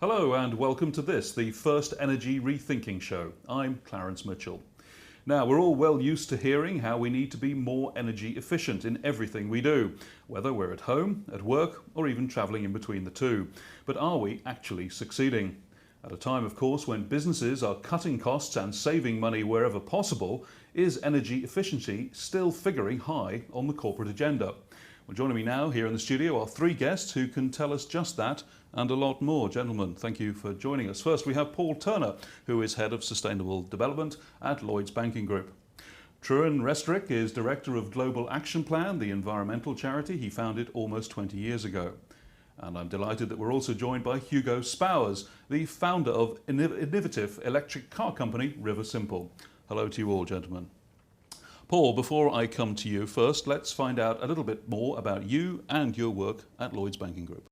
Hello and welcome to this, the first Energy Rethinking show. I'm Clarence Mitchell. Now, we're all well used to hearing how we need to be more energy efficient in everything we do, whether we're at home, at work, or even travelling in between the two. But are we actually succeeding? At a time, of course, when businesses are cutting costs and saving money wherever possible, is energy efficiency still figuring high on the corporate agenda? Well, joining me now here in the studio are three guests who can tell us just that and a lot more. Gentlemen, thank you for joining us. First, we have Paul Turner, who is Head of Sustainable Development at Lloyds Banking Group. Truan Restrick is Director of Global Action Plan, the environmental charity he founded almost 20 years ago. And I'm delighted that we're also joined by Hugo Spowers, the founder of innovative electric car company River Simple. Hello to you all, gentlemen. Paul, before I come to you first, let's find out a little bit more about you and your work at Lloyds Banking Group.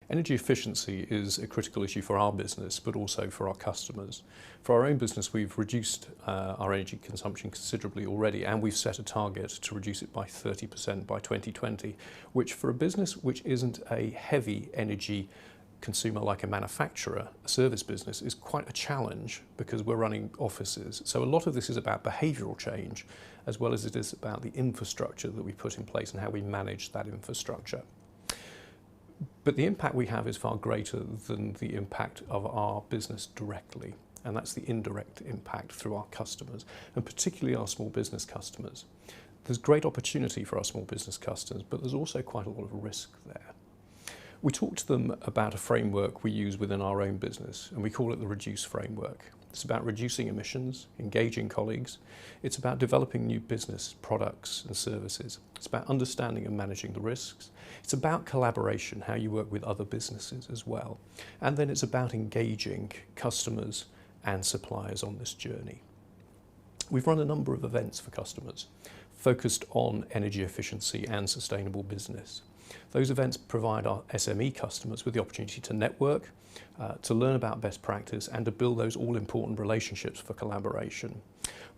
Energy efficiency is a critical issue for our business, but also for our customers. For our own business, we've reduced our energy consumption considerably already, and we've set a target to reduce it by 30% by 2020, which for a business which isn't a heavy energy consumer like a manufacturer, a service business, is quite a challenge because we're running offices. So a lot of this is about behavioural change, as well as it is about the infrastructure that we put in place and how we manage that infrastructure. But the impact we have is far greater than the impact of our business directly, and that's the indirect impact through our customers, and particularly our small business customers. There's great opportunity for our small business customers, but there's also quite a lot of risk there. We talk to them about a framework we use within our own business, and we call it the REDUCE framework. It's about reducing emissions, engaging colleagues. It's about developing new business products and services. It's about understanding and managing the risks. It's about collaboration, how you work with other businesses as well. And then it's about engaging customers and suppliers on this journey. We've run a number of events for customers focused on energy efficiency and sustainable business. Those events provide our SME customers with the opportunity to network, to learn about best practice and to build those all-important relationships for collaboration.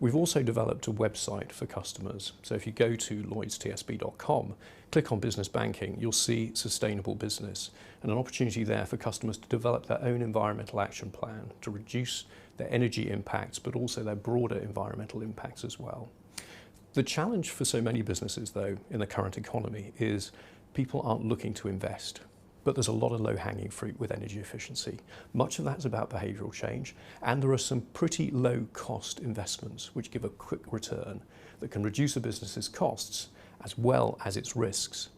We've also developed a website for customers. So if you go to lloydstsb.com, click on business banking, you'll see sustainable business and an opportunity there for customers to develop their own environmental action plan to reduce their energy impacts, but also their broader environmental impacts as well. The challenge for so many businesses, though, in the current economy is people aren't looking to invest, but there's a lot of low-hanging fruit with energy efficiency. Much of that's about behavioural change, and there are some pretty low-cost investments which give a quick return that can reduce a business's costs as well as its risks.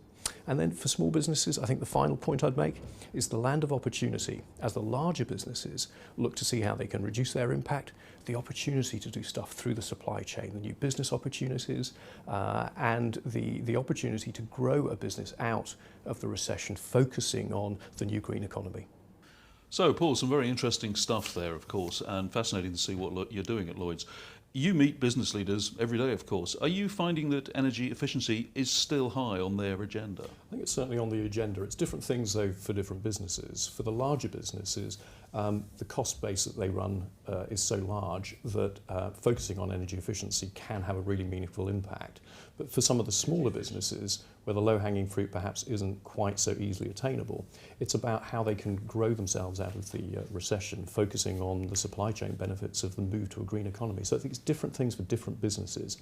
And then for small businesses, I think the final point I'd make is the land of opportunity. As the larger businesses look to see how they can reduce their impact, the opportunity to do stuff through the supply chain, the new business opportunities, and the opportunity to grow a business out of the recession, focusing on the new green economy. So, Paul, some very interesting stuff there, of course, and fascinating to see what you're doing at Lloyds. You meet business leaders every day, of course. Are you finding that energy efficiency is still high on their agenda? I think it's certainly on the agenda. It's different things, though, for different businesses. For the larger businesses, the cost base that they run is so large that focusing on energy efficiency can have a really meaningful impact. But for some of the smaller businesses, where the low-hanging fruit perhaps isn't quite so easily attainable, it's about how they can grow themselves out of the recession, focusing on the supply chain benefits of the move to a green economy. So I think it's different things for different businesses,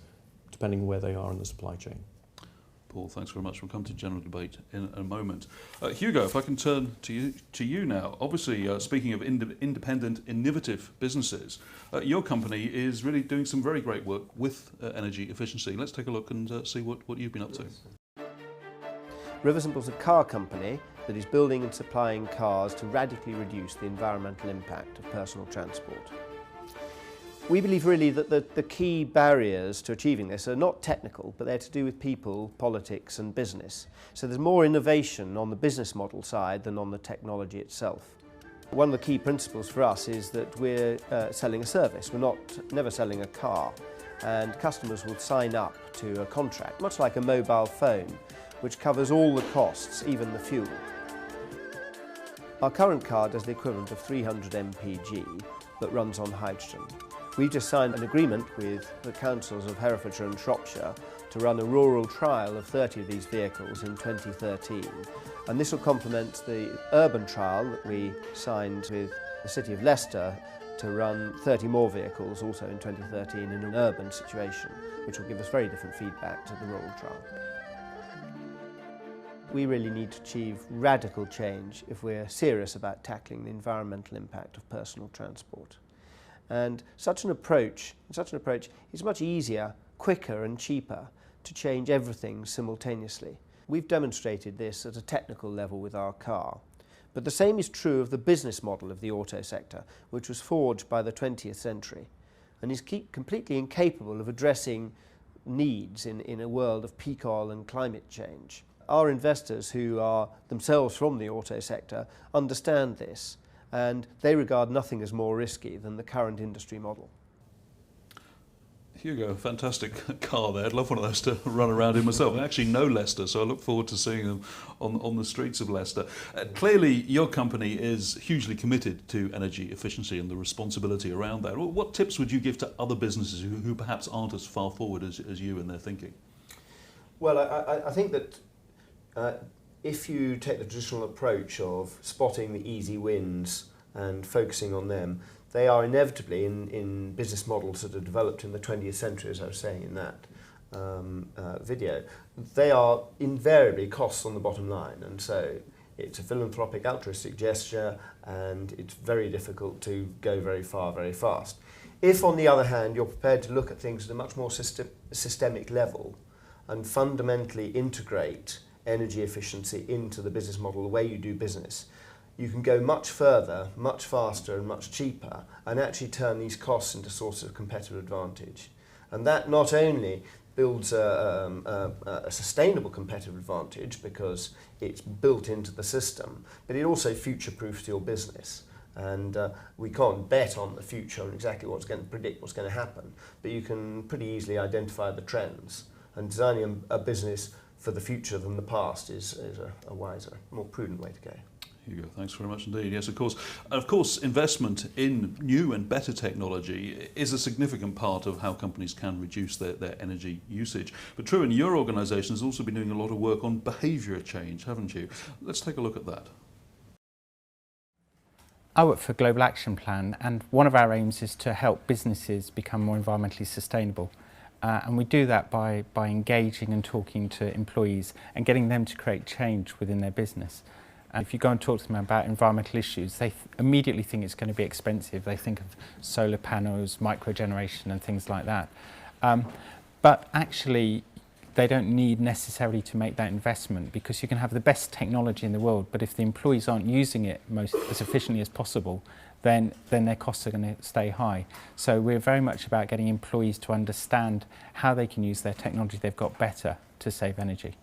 depending on where they are in the supply chain. Paul, thanks very much. We'll come to general debate in a moment. Hugo, if I can turn to you now. Obviously, speaking of independent, innovative businesses, your company is really doing some very great work with energy efficiency. Let's take a look and see what you've been up to. River Simple is a car company that is building and supplying cars to radically reduce the environmental impact of personal transport. We believe really that the key barriers to achieving this are not technical, but they're to do with people, politics and business. So there's more innovation on the business model side than on the technology itself. One of the key principles for us is that we're selling a service. We're never selling a car, and customers will sign up to a contract, much like a mobile phone, which covers all the costs, even the fuel. Our current car does the equivalent of 300 mpg, but runs on hydrogen. We've just signed an agreement with the councils of Herefordshire and Shropshire to run a rural trial of 30 of these vehicles in 2013, And this will complement the urban trial that we signed with the City of Leicester to run 30 more vehicles also in 2013 in an urban situation, which will give us very different feedback to the rural trial. We really need to achieve radical change if we're serious about tackling the environmental impact of personal transport. And such an approach is much easier, quicker and cheaper to change everything simultaneously. We've demonstrated this at a technical level with our car. But the same is true of the business model of the auto sector, which was forged by the 20th century and is completely incapable of addressing needs in a world of peak oil and climate change. Our investors, who are themselves from the auto sector, understand this, and they regard nothing as more risky than the current industry model. Hugo, fantastic car there. I'd love one of those to run around in myself. I actually know Leicester, so I look forward to seeing them on the streets of Leicester. Clearly, your company is hugely committed to energy efficiency and the responsibility around that. What tips would you give to other businesses who perhaps aren't as far forward as you in their thinking? Well, I think that if you take the traditional approach of spotting the easy wins and focusing on them, they are inevitably in business models that are developed in the 20th century, as I was saying in that video. They are invariably costs on the bottom line, and so it's a philanthropic, altruistic gesture, and it's very difficult to go very far, very fast. If, on the other hand, you're prepared to look at things at a much more systemic level and fundamentally integrate energy efficiency into the business model, the way you do business, you can go much further, much faster and much cheaper and actually turn these costs into sources of competitive advantage. And that not only builds a sustainable competitive advantage because it's built into the system, but it also future-proofs your business. And we can't bet on the future and exactly predict what's going to happen, but you can pretty easily identify the trends. And designing a business for the future than the past is a wiser, more prudent way to go. Hugo, thanks very much indeed. Yes, of course, investment in new and better technology is a significant part of how companies can reduce their energy usage. But True, your organisation has also been doing a lot of work on behaviour change, haven't you? Let's take a look at that. I work for Global Action Plan, and one of our aims is to help businesses become more environmentally sustainable. And we do that by engaging and talking to employees and getting them to create change within their business. And if you go and talk to them about environmental issues, they immediately think it's going to be expensive. They think of solar panels, microgeneration and things like that. But actually, they don't need necessarily to make that investment, because you can have the best technology in the world, but if the employees aren't using it as efficiently as possible, then their costs are going to stay high. So we're very much about getting employees to understand how they can use their technology they've got better to save energy.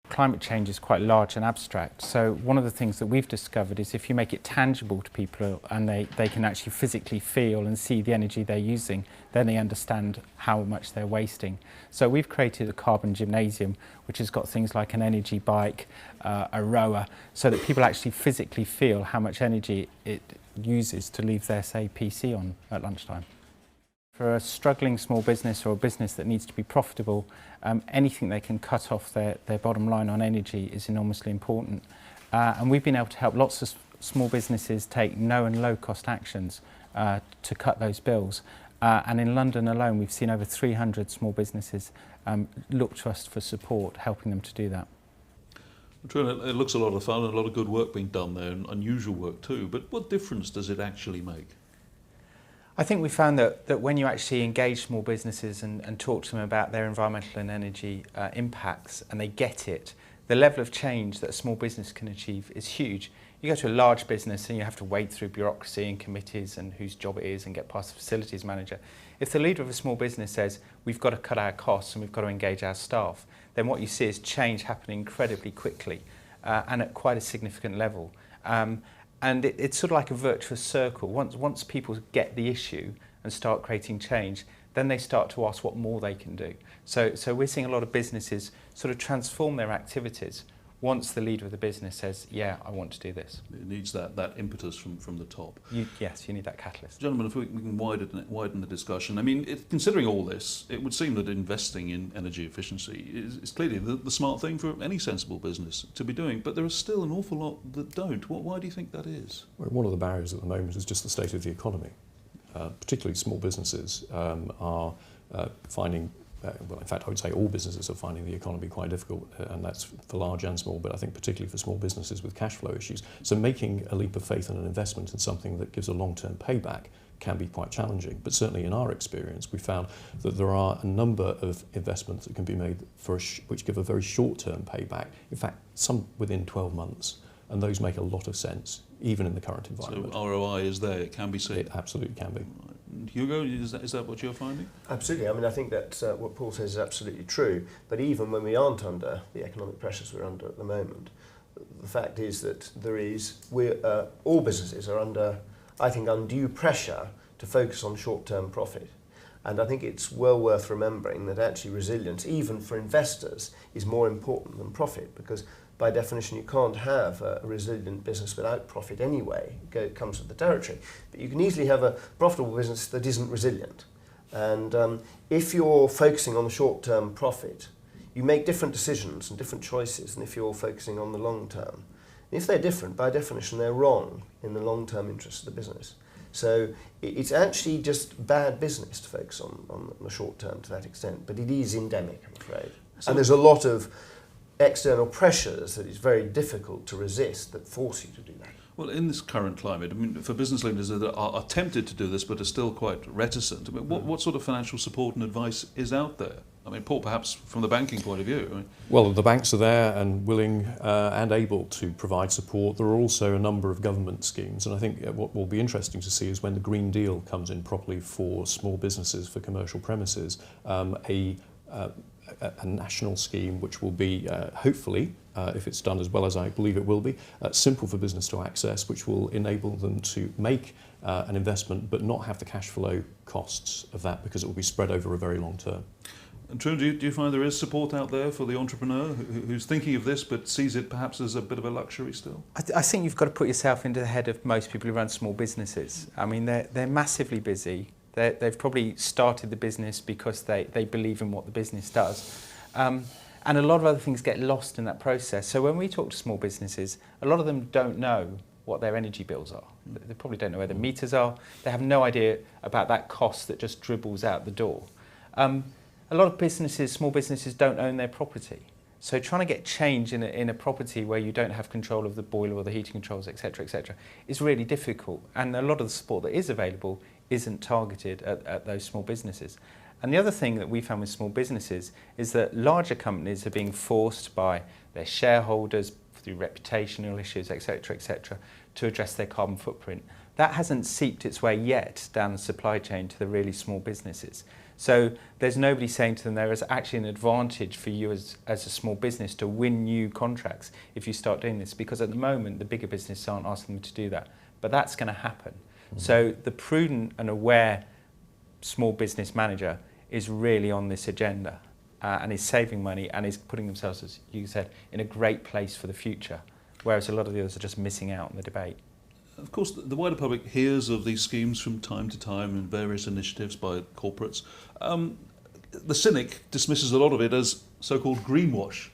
Climate change is quite large and abstract, so one of the things that we've discovered is if you make it tangible to people and they can actually physically feel and see the energy they're using, then they understand how much they're wasting. So we've created a carbon gymnasium which has got things like an energy bike, a rower, so that people actually physically feel how much energy it uses to leave their, say, PC on at lunchtime. For a struggling small business or a business that needs to be profitable, anything they can cut off their bottom line on energy is enormously important. And we've been able to help lots of small businesses take no and low cost actions to cut those bills. And in London alone, we've seen over 300 small businesses look to us for support, helping them to do that. True, it looks a lot of fun and a lot of good work being done there, and unusual work too, but what difference does it actually make? I think we found that when you actually engage small businesses and talk to them about their environmental and energy impacts, and they get it, the level of change that a small business can achieve is huge. You go to a large business and you have to wade through bureaucracy and committees and whose job it is and get past the facilities manager. If the leader of a small business says, we've got to cut our costs and we've got to engage our staff, then what you see is change happening incredibly quickly and at quite a significant level. And it's sort of like a virtuous circle. Once people get the issue and start creating change, then they start to ask what more they can do. So we're seeing a lot of businesses sort of transform their activities once the leader of the business says, yeah, I want to do this. It needs that impetus from the top. Yes, you need that catalyst. Gentlemen, if we can widen the discussion. I mean, considering all this, it would seem that investing in energy efficiency is clearly the smart thing for any sensible business to be doing, but there are still an awful lot that don't. Why do you think that is? Well, one of the barriers at the moment is just the state of the economy. Particularly small businesses are finding, well, in fact, I would say all businesses are finding the economy quite difficult, and that's for large and small, but I think particularly for small businesses with cash flow issues. So making a leap of faith and an investment in something that gives a long-term payback can be quite challenging. But certainly in our experience, we found that there are a number of investments that can be made which give a very short-term payback, in fact, some within 12 months. And those make a lot of sense, even in the current environment. So ROI is there, it can be seen. It absolutely can be. Hugo, is that what you're finding? Absolutely. I mean, I think that what Paul says is absolutely true. But even when we aren't under the economic pressures we're under at the moment, the fact is that all businesses are under, I think, undue pressure to focus on short-term profit. And I think it's well worth remembering that actually resilience, even for investors, is more important than profit, because by definition, you can't have a resilient business without profit anyway. It comes with the territory. But you can easily have a profitable business that isn't resilient. And if you're focusing on the short-term profit, you make different decisions and different choices than if you're focusing on the long-term. If they're different, by definition, they're wrong in the long-term interests of the business. So it's actually just bad business to focus on the short-term to that extent. But it is endemic, I'm afraid. So and there's a lot of external pressures that it's very difficult to resist that force you to do that. Well, in this current climate, I mean, for business leaders that are tempted to do this but are still quite reticent, I mean, what sort of financial support and advice is out there? I mean, Paul, perhaps from the banking point of view. I mean, well, the banks are there and willing and able to provide support. There are also a number of government schemes, and I think what will be interesting to see is when the Green Deal comes in properly for small businesses, for commercial premises, a national scheme which will be, hopefully, if it's done as well as I believe it will be, simple for business to access, which will enable them to make an investment but not have the cash flow costs of that, because it will be spread over a very long term. And True, do you find there is support out there for the entrepreneur who's thinking of this but sees it perhaps as a bit of a luxury still? I think you've got to put yourself into the head of most people who run small businesses. I mean, they're massively busy. They've probably started the business because they believe in what the business does. And a lot of other things get lost in that process. So when we talk to small businesses, a lot of them don't know what their energy bills are. They probably don't know where the meters are. They have no idea about that cost that just dribbles out the door. A lot of businesses, small businesses, don't own their property. So trying to get change in a property where you don't have control of the boiler or the heating controls, etc., is really difficult. And a lot of the support that is available isn't targeted at those small businesses. And the other thing that we found with small businesses is that larger companies are being forced by their shareholders through reputational issues, etc., to address their carbon footprint. That hasn't seeped its way yet down the supply chain to the really small businesses. So there's nobody saying to them there is actually an advantage for you as a small business to win new contracts if you start doing this, because at the moment the bigger businesses aren't asking them to do that. But that's going to happen. Mm-hmm. So the prudent and aware small business manager is really on this agenda and is saving money and is putting themselves, as you said, in a great place for the future, whereas a lot of the others are just missing out on the debate. Of course, the wider public hears of these schemes from time to time and various initiatives by corporates. The cynic dismisses a lot of it as so-called greenwash.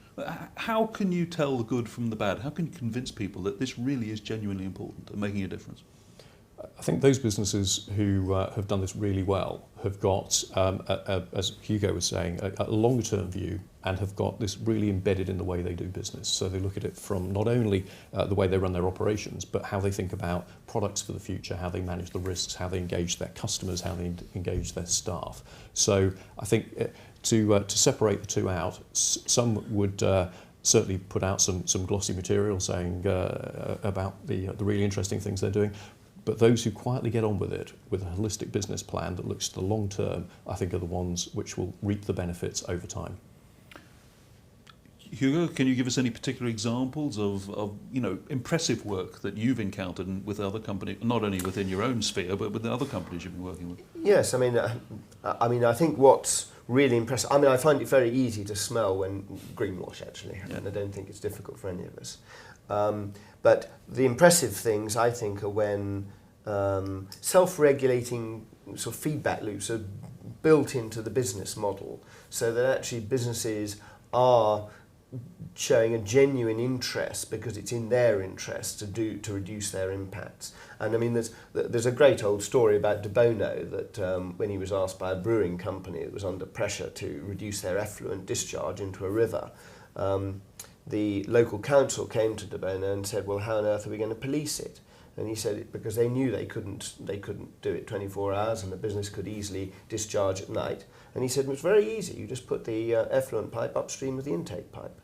How can you tell the good from the bad? How can you convince people that this really is genuinely important and making a difference? I think those businesses who have done this really well have got, as Hugo was saying, a longer-term view and have got this really embedded in the way they do business. So they look at it from not only the way they run their operations, but how they think about products for the future, how they manage the risks, how they engage their customers, how they engage their staff. So I think to separate the two out, some would certainly put out some glossy material saying about the really interesting things they're doing. But those who quietly get on with it, with a holistic business plan that looks to the long term, I think are the ones which will reap the benefits over time. Hugo, can you give us any particular examples of impressive work that you've encountered with other companies, not only within your own sphere, but with the other companies you've been working with? Yes, I mean, I think what's really impressive. I mean, I find it very easy to smell when greenwash, actually, and I don't think it's difficult for any of us. But the impressive things, I think, are when self-regulating sort of feedback loops are built into the business model, so that actually businesses are showing a genuine interest because it's in their interest to reduce their impacts. And I mean, there's a great old story about De Bono that when he was asked by a brewing company that was under pressure to reduce their effluent discharge into a river, the local council came to De Bono and said, well, how on earth are we going to police it? And he said because they knew they couldn't do it 24 hours and the business could easily discharge at night. And he said, it's very easy, you just put the effluent pipe upstream of the intake pipe.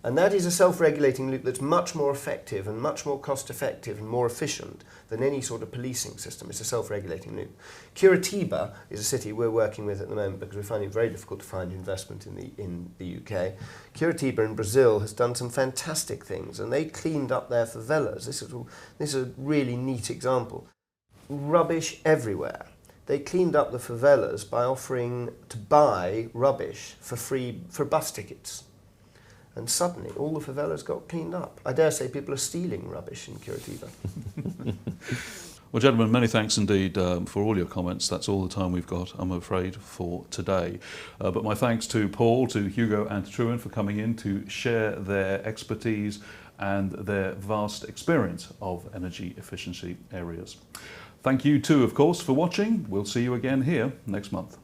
And that is a self-regulating loop that's much more effective and much more cost-effective and more efficient than any sort of policing system. It's a self-regulating loop. Curitiba is a city we're working with at the moment because we find it very difficult to find investment in the UK. Curitiba in Brazil has done some fantastic things, and they cleaned up their favelas. This is a really neat example. Rubbish everywhere. They cleaned up the favelas by offering to buy rubbish for free for bus tickets. And suddenly, all the favelas got cleaned up. I dare say people are stealing rubbish in Curitiba. Well, gentlemen, many thanks indeed for all your comments. That's all the time we've got, I'm afraid, for today. But my thanks to Paul, to Hugo and to Truman for coming in to share their expertise and their vast experience of energy efficiency areas. Thank you too, of course, for watching. We'll see you again here next month.